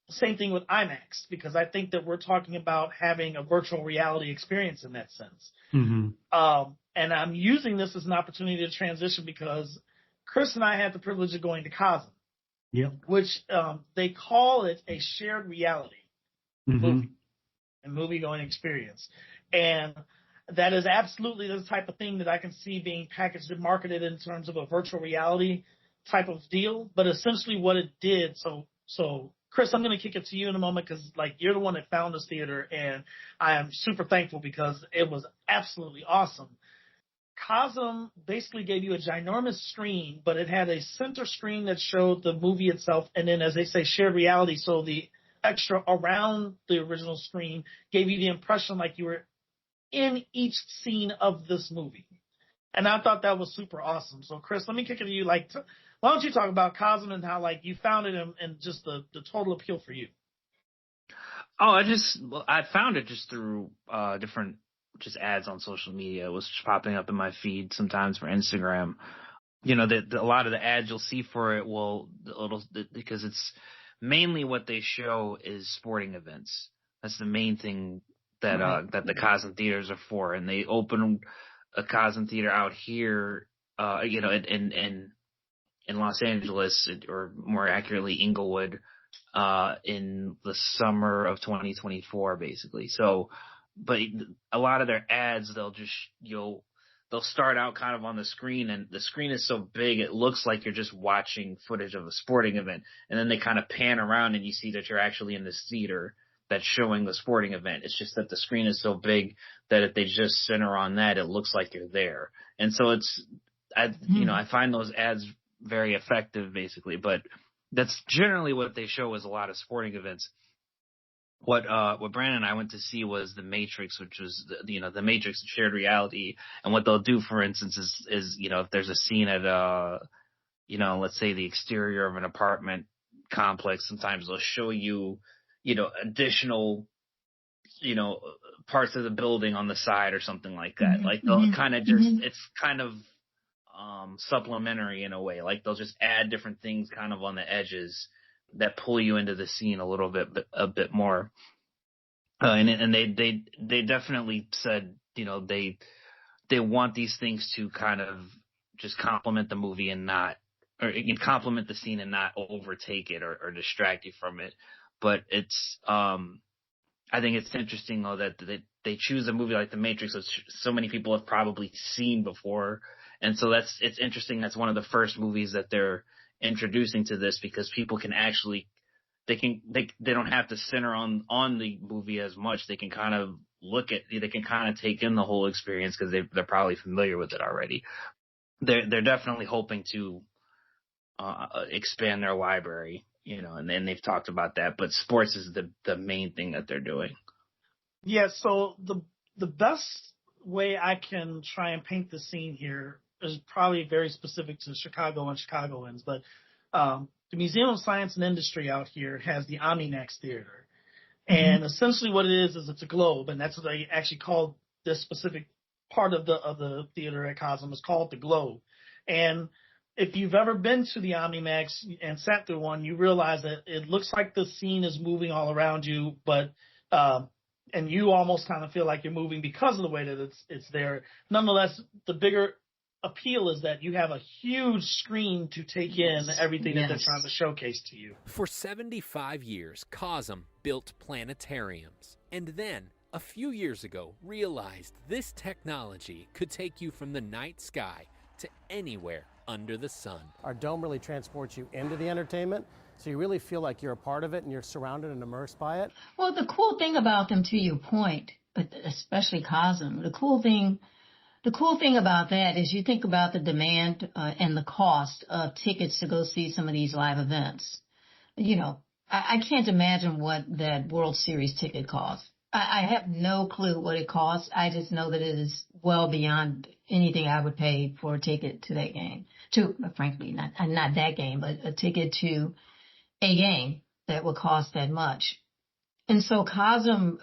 Same thing with IMAX, because I think that we're talking about having a virtual reality experience in that sense. And I'm using this as an opportunity to transition because Chris and I had the privilege of going to Cosm, which they call it a shared reality movie and movie-going experience. And that is absolutely the type of thing that I can see being packaged and marketed in terms of a virtual reality type of deal. But essentially what it did, so Chris, I'm going to kick it to you in a moment because, like, you're the one that found this theater, and I am super thankful because it was absolutely awesome. Cosm basically gave you a ginormous screen, but it had a center screen that showed the movie itself, and then, as they say, shared reality, so the extra around the original screen gave you the impression like you were in each scene of this movie. And I thought that was super awesome. So, Chris, let me kick it to you. Like, why don't you talk about Cosm and how, like, you found it and just the total appeal for you? Oh, I found it just through different just ads on social media. It was just popping up in my feed sometimes for Instagram. You know, a lot of the ads you'll see for it because it's mainly what they show is sporting events. That's the main thing that that the Cosm theaters are for. And they open a Cosm theater out here, you know, in Los Angeles, or more accurately Inglewood, in the summer of 2024, basically. So, but a lot of their ads, they'll start out kind of on the screen, and the screen is so big it looks like you're just watching footage of a sporting event, and then they kind of pan around and you see that you're actually in this theater that's showing the sporting event. It's just that the screen is so big that if they just center on that, it looks like you're there. And so you know, I find those ads very effective, basically, but that's generally what they show is a lot of sporting events. What Brandon and I went to see was The Matrix, which was the Matrix shared reality. And what they'll do, for instance, is you know, if there's a scene at you know, let's say the exterior of an apartment complex, sometimes they'll show you, you know, additional, you know, parts of the building on the side or something like that. Like they'll kind of it's kind of supplementary in a way. Like they'll just add different things kind of on the edges that pull you into the scene a bit more. And they definitely said, you know, they want these things to kind of just complement the movie and not, or complement the scene and not overtake it or distract you from it. But it's, I think it's interesting though that they choose a movie like The Matrix, which so many people have probably seen before. And so it's interesting. That's one of the first movies that they're introducing to this, because people can actually, they don't have to center on the movie as much. They can kind of they can kind of take in the whole experience because they're probably familiar with it already. They're definitely hoping to expand their library, you know, and then they've talked about that. But sports is the main thing that they're doing. Yeah. So the best way I can try and paint the scene here is probably very specific to Chicago and Chicagoans, but the Museum of Science and Industry out here has the IMAX theater. And essentially what it is it's a globe, and that's what they actually called this specific part of the theater at Cosm is called the globe. And if you've ever been to the IMAX and sat through one, you realize that it looks like the scene is moving all around you, but and you almost kind of feel like you're moving because of the way that it's there. Nonetheless, the bigger appeal is that you have a huge screen to take in everything that they're trying to showcase to you. For 75 years, Cosm built planetariums. And then, a few years ago realized this technology could take you from the night sky to anywhere under the sun. Our dome really transports you into the entertainment, so you really feel like you're a part of it and you're surrounded and immersed by it. Well, the cool thing about them, to your point, but especially Cosm, the cool thing about that is you think about the demand and the cost of tickets to go see some of these live events. You know, I can't imagine what that World Series ticket costs. I have no clue what it costs. I just know that it is well beyond anything I would pay for a ticket to that game. Frankly, not that game, but a ticket to a game that would cost that much. And so Cosm,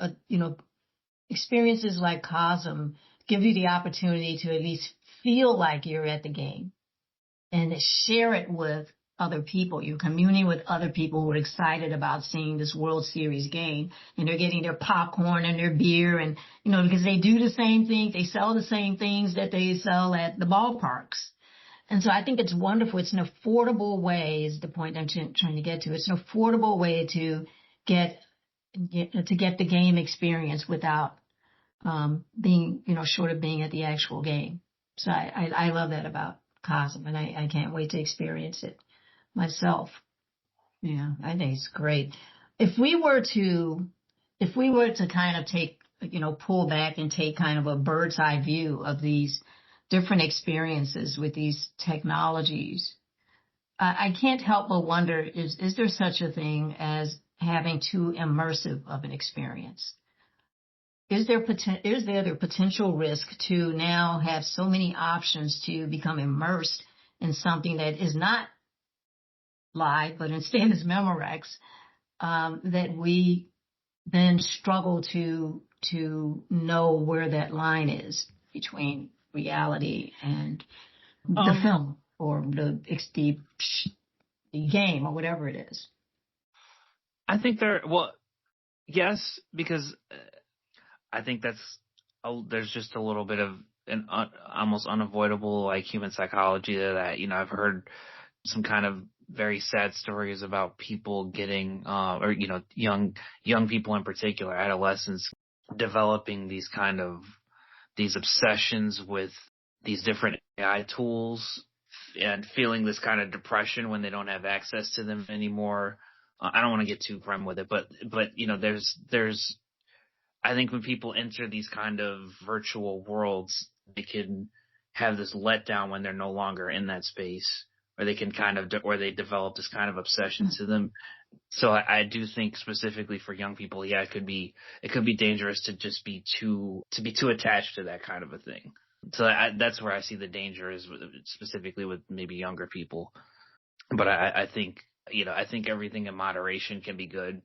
experiences like Cosm give you the opportunity to at least feel like you're at the game and share it with other people. You're communing with other people who are excited about seeing this World Series game, and they're getting their popcorn and their beer, and because they do the same thing, they sell the same things that they sell at the ballparks. And so I think it's wonderful. It's an affordable way, is the point I'm trying to get to. It's an affordable way to get the game experience without being, short of being at the actual game. So I love that about Cosm, and I can't wait to experience it myself. Yeah, I think it's great. If we were to kind of take, pull back and take kind of a bird's eye view of these different experiences with these technologies, I can't help but wonder, is there such a thing as having too immersive of an experience? Is there the potential risk to now have so many options to become immersed in something that is not live, but instead is Memorex, that we then struggle to know where that line is between reality and the film or the game or whatever it is? I think yes, because I think there's just a little bit of an almost unavoidable like human psychology that I've heard some kind of very sad stories about people getting or young people in particular, adolescents, developing these obsessions with these different AI tools and feeling this kind of depression when they don't have access to them anymore. I don't want to get too grim with it, but there's I think when people enter these kind of virtual worlds, they can have this letdown when they're no longer in that space, or they can or they develop this kind of obsession to them. So I do think specifically for young people, yeah, it could be dangerous to just be too attached to that kind of a thing. So that's where I see the danger is specifically with maybe younger people. But I think everything in moderation can be good.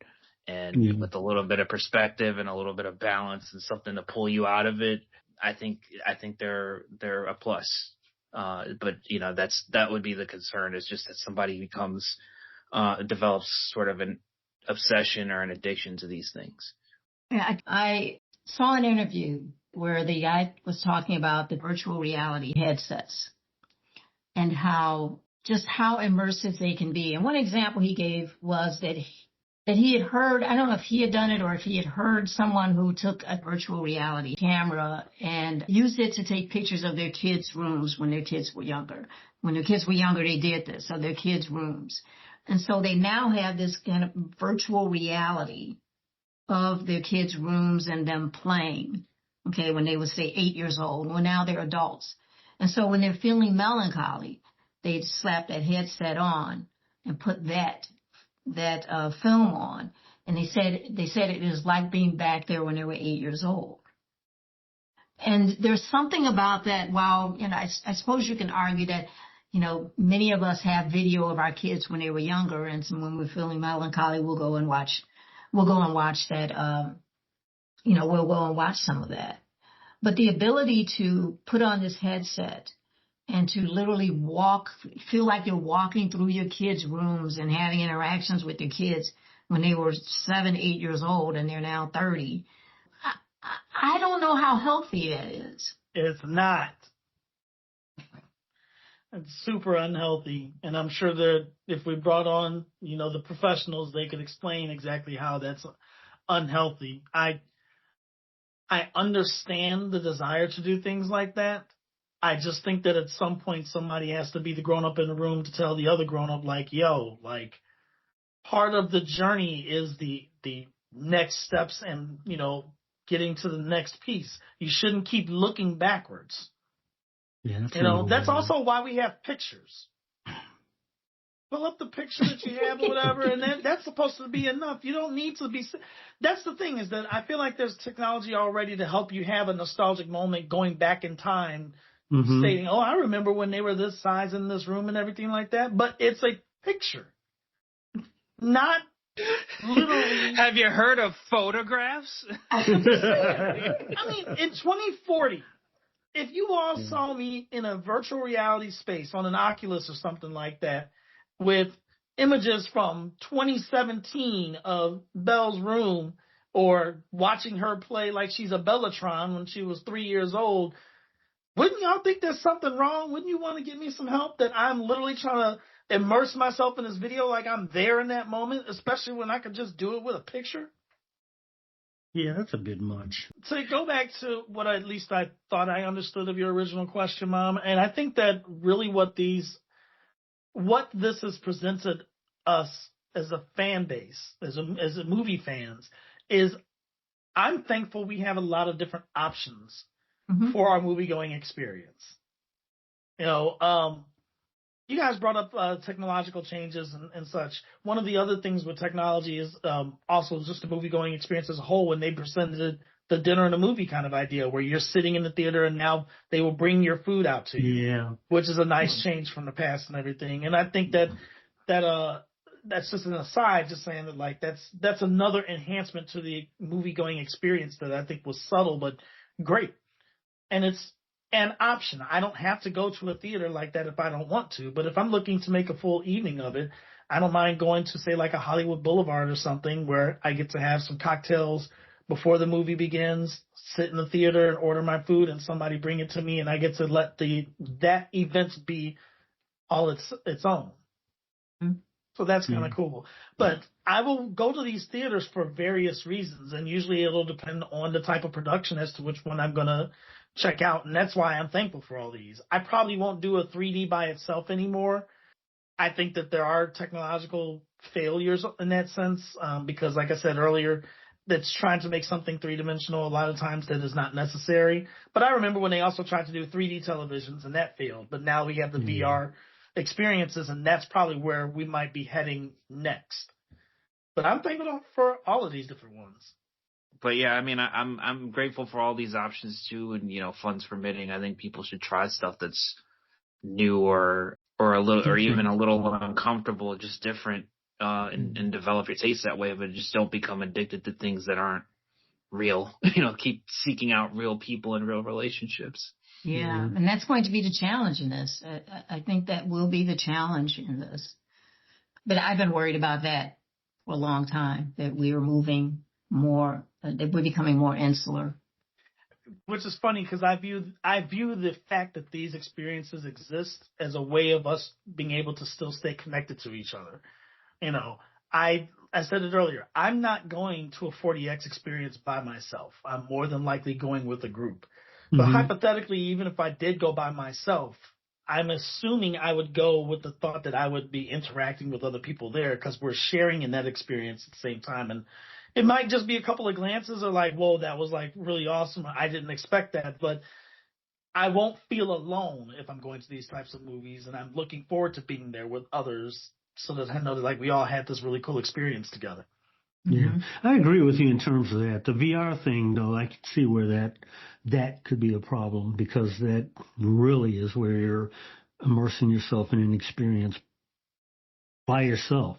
And with a little bit of perspective and a little bit of balance and something to pull you out of it, I think they're a plus. But that would be the concern, is just that somebody develops sort of an obsession or an addiction to these things. Yeah, I saw an interview where the guy was talking about the virtual reality headsets and how immersive they can be. And one example he gave was that he had heard, I don't know if he had done it or if he had heard someone who took a virtual reality camera and used it to take pictures of their kids' rooms when their kids were younger. When their kids were younger, they did this, of their kids' rooms. And so they now have this kind of virtual reality of their kids' rooms and them playing, okay, when they were, say, 8 years old. Well, now they're adults. And so when they're feeling melancholy, they'd slap that headset on and put that film on, and they said it is like being back there when they were 8 years old. And there's something about that. While I suppose you can argue that many of us have video of our kids when they were younger, and so when we're feeling melancholy, we'll go and watch that. We'll go and watch some of that. But the ability to put on this headset and to literally feel like you're walking through your kids' rooms and having interactions with your kids when they were 7, 8 years old and they're now 30. I don't know how healthy that is. It's not. It's super unhealthy. And I'm sure that if we brought on, the professionals, they could explain exactly how that's unhealthy. I understand the desire to do things like that. I just think that at some point somebody has to be the grown-up in the room to tell the other grown-up, like, yo, like, part of the journey is the next steps and, you know, getting to the next piece. You shouldn't keep looking backwards. Yeah, that's you know, that's also why we have pictures. Pull up the picture that you have or whatever, and that's supposed to be enough. You don't need to be. That's the thing, is that I feel like there's technology already to help you have a nostalgic moment going back in time, stating, oh, I remember when they were this size in this room and everything like that. But it's a picture, not literally. Have you heard of photographs? I mean, in 2040, if you all saw me in a virtual reality space on an Oculus or something like that, with images from 2017 of Belle's room, or watching her play like she's a Bellatron when she was 3 years old, wouldn't y'all think there's something wrong? Wouldn't you want to give me some help that I'm literally trying to immerse myself in this video like I'm there in that moment, especially when I could just do it with a picture? Yeah, that's a bit much. So go back to what at least I thought I understood of your original question, Mom, and I think that really what this has presented us as a fan base, as a movie fans, is I'm thankful we have a lot of different options for our movie going experience. You know, you guys brought up technological changes and such. One of the other things with technology is also just the movie going experience as a whole, when they presented the dinner and a movie kind of idea, where you're sitting in the theater and now they will bring your food out to you. Yeah. Which is a nice change from the past and everything. And I think that's just an aside, just saying that, like, that's another enhancement to the movie going experience that I think was subtle but great. And it's an option. I don't have to go to a theater like that if I don't want to, but if I'm looking to make a full evening of it, I don't mind going to, say, like a Hollywood Boulevard or something, where I get to have some cocktails before the movie begins, sit in the theater and order my food, and somebody bring it to me, and I get to let that event be all its own. So that's kind of cool. But I will go to these theaters for various reasons, and usually it'll depend on the type of production as to which one I'm going to check out, and that's why I'm thankful for all these. I probably won't do a 3D by itself anymore. I think that there are technological failures in that sense, because, like I said earlier, that's trying to make something three-dimensional a lot of times that is not necessary. But I remember when they also tried to do 3D televisions, and that failed. But now we have the VR experiences, and that's probably where we might be heading next. But I'm thankful for all of these different ones. But yeah, I mean, I'm grateful for all these options too, and, you know, funds permitting, I think people should try stuff that's new or a little, or even a little uncomfortable, just different, and develop your taste that way. But just don't become addicted to things that aren't real. You know, keep seeking out real people and real relationships. Yeah, and that's going to be the challenge in this. I think that will be the challenge in this. But I've been worried about that for a long time, that we are moving more, that we're becoming more insular. Which is funny, because I view the fact that these experiences exist as a way of us being able to still stay connected to each other. You know, I said it earlier, I'm not going to a 40X experience by myself. I'm more than likely going with a group. But hypothetically, even if I did go by myself, I'm assuming I would go with the thought that I would be interacting with other people there, because we're sharing in that experience at the same time. And it might just be a couple of glances or like, whoa, that was like really awesome. I didn't expect that. But I won't feel alone if I'm going to these types of movies. And I'm looking forward to being there with others, so that I know that, like, we all had this really cool experience together. Yeah, I agree with you in terms of that. The VR thing, though, I can see where that could be a problem, because that really is where you're immersing yourself in an experience by yourself.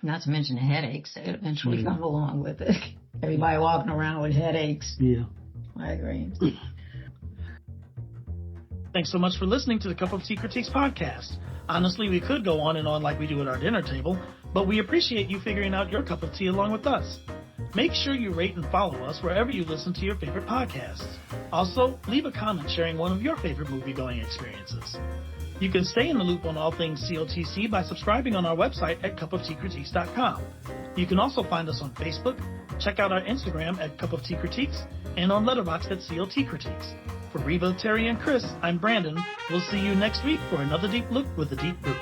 Not to mention the headaches that eventually come along with it. Everybody walking around with headaches. Yeah. I agree. Thanks so much for listening to the Cup of Tea Critiques podcast. Honestly, we could go on and on like we do at our dinner table, but we appreciate you figuring out your cup of tea along with us. Make sure you rate and follow us wherever you listen to your favorite podcasts. Also, leave a comment sharing one of your favorite movie-going experiences. You can stay in the loop on all things COTC by subscribing on our website at cupofteacritiques.com. You can also find us on Facebook, check out our Instagram at Cup of Tea Critiques, and on Letterboxd at CLT Critiques. For Reva, Terry, and Chris, I'm Brandon. We'll see you next week for another Deep Look with a Deep Brew.